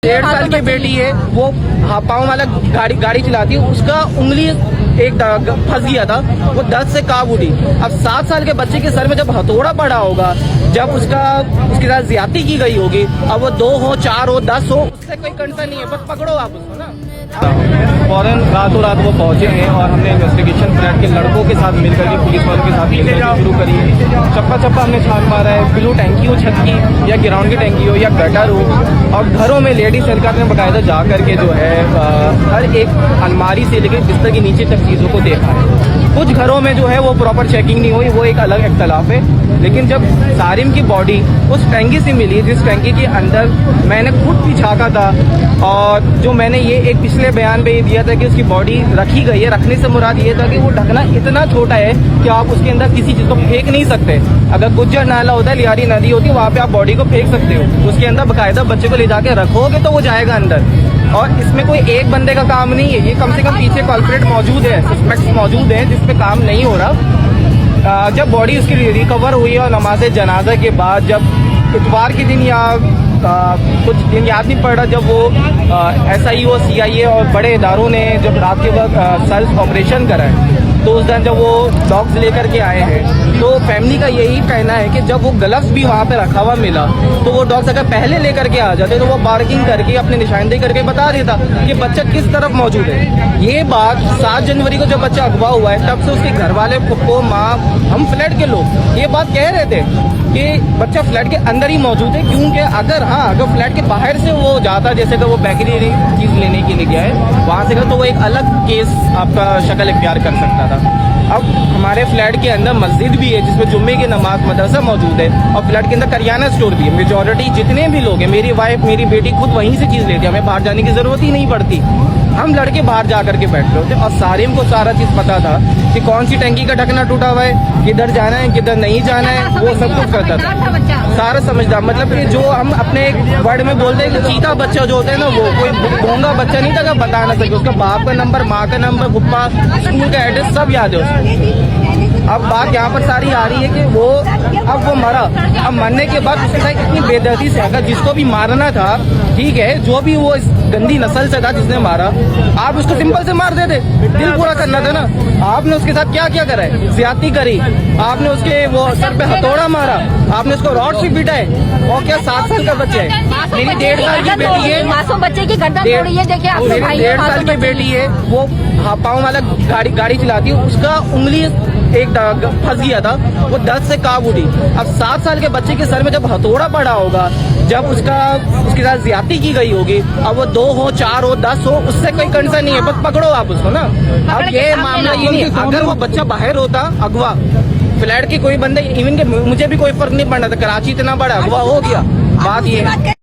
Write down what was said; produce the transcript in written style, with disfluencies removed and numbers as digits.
1.5 साल की बेटी है, वो पाँव वाला गाड़ी चलाती है, उसका उंगली एक फंस गया था, वो दर्द से काब उठी। अब 7 साल के बच्चे के सर में जब हथौड़ा पड़ा होगा, जब उसके साथ ज्यादती की गई होगी, अब वो 2 हो 4 हो 10 हो, उससे कोई कंसर्न नहीं है, बस पकड़ो आप उसको ना। फौरन रातों रात वो पहुंचे हैं और हमने इन्वेस्टिगेशन फ्लैट के लड़कों के साथ मिलकर के पुलिस वालों के साथ मिलकर शुरू करी है। चप्पा चप्पा हमने छान मारा है, ब्लू टैंकी हो छत की या ग्राउंड की टैंकी हो या गटर हो, और घरों में लेडीज सरकार ने बाकायदा जा करके जो है हर एक अलमारी से लेकर बिस्तर के नीचे तक चीज़ों को देखा है। कुछ घरों में जो है वो प्रॉपर चेकिंग नहीं हुई, वो एक अलग इख्तलाफ है। लेकिन जब सारिम की बॉडी उस टैंकी से मिली, जिस टैंकी के अंदर मैंने खुद भी झाँका था, और जो मैंने ये एक पिछले बयान पे ये दिया था कि उसकी बॉडी रखी गई है, रखने से मुराद ये था कि वो ढकना इतना छोटा है कि आप उसके अंदर किसी चीज़ को फेंक नहीं सकते। अगर गुज्जर नाला होता है, लियारी नदी होती है, वहाँ पे आप बॉडी को फेंक सकते हो, उसके अंदर बाकायदा बच्चे को ले जाके रखोगे तो वो जाएगा अंदर। और इसमें कोई एक बंदे का काम नहीं है, ये कम से कम पीछे कल्प्रिट मौजूद है, सस्पेक्ट्स मौजूद है, जिसपे काम नहीं हो रहा। जब बॉडी उसकी रिकवर हुई और नमाज जनाजा के बाद, जब इतवार के दिन या कुछ दिन याद नहीं पड़ रहा, जब वो SIO CIA और बड़े इदारों ने जब रात के वक्त सेल्फ ऑपरेशन करा है, तो उस दिन जब वो डॉग्स लेकर के आए हैं, तो फैमिली का यही कहना है कि जब वो ग्लव्स भी वहाँ पे रखा हुआ मिला, तो वो डॉग्स अगर पहले लेकर के आ जाते तो वो बार्किंग करके अपने निशानदेही करके बता देता कि बच्चा किस तरफ मौजूद है। ये बात 7 जनवरी को जब बच्चा अगवा हुआ है, तब से उसके घर वाले, पप्पो, माँ, हम फ्लैट के लोग ये बात कह रहे थे कि बच्चा फ्लैट के अंदर ही मौजूद है, क्योंकि अगर फ्लैट के बाहर से वो जाता, जैसे कि वो बेकरी चीज लेने के लिए गया है वहां से, तो वो एक अलग केस आपका शक्ल इख्तियार कर सकता था। अब हमारे फ्लैट के अंदर मस्जिद भी है, जिसमें जुम्मे की नमाज, मदरसा मौजूद है, और फ्लैट के अंदर करियाना स्टोर भी है। मेजॉरिटी जितने भी लोग हैं, मेरी वाइफ, मेरी बेटी खुद वहीं से चीज लेती है, हमें बाहर जाने की जरूरत ही नहीं पड़ती। हम लड़के बाहर जा करके बैठ रहे होते, और सारिम को सारा चीज पता था कि कौन सी टंकी का ढकना टूटा हुआ है, किधर जाना है, किधर नहीं जाना है, वो सब कुछ करता था। सारा समझदार, मतलब कि जो हम अपने एक वर्ड में बोलते हैं कि चीता बच्चा जो होता है ना, वो कोई भोंगा बच्चा नहीं था कि बता ना सके। उसका बाप का नंबर, माँ का नंबर, पप्पा, स्कूल का एड्रेस सब याद है उसको। अब बात यहाँ पर सारी आ रही है कि अब वो मरा, अब मरने के बाद उसके साथ इतनी बेदर्दी से, अगर जिसको भी मारना था, ठीक है, जो भी वो इस गंदी नस्ल से था जिसने मारा, आप उसको सिंपल से मार देते, दिल पूरा करना था ना। आपने उसके साथ क्या क्या करा है, ज्यादती करी, आपने उसके वो सर पे हथौड़ा मारा, आपने उसको रॉड से पीटा है, और क्या 7 साल का बच्चा है, मेरी 1.5 साल की बेटी है, मासूम बच्चे की गर्दन तोड़ी है, देखिए आप मेरी 1.5 साल की बेटी है, वो पाँव वाला गाड़ी चलाती है, उसका उंगली एक फंस गया था, वो दर्द से काब उठी। अब 7 साल के बच्चे के सर में जब हथौड़ा पड़ा होगा, जब उसके साथ ज्यादती की गई होगी, अब वो 2 हो 4 हो 10 हो, उससे कोई कंसर्न नहीं है, बस पकड़ो आप उसको ना। अब ये मामला ये नहीं, अगर वो बच्चा बाहर होता अगवा, फ्लैट के कोई बंदे, इवन के मुझे भी कोई फर्क नहीं पड़ना था, कराची इतना बड़ा अगवा हो गया, बात ये है।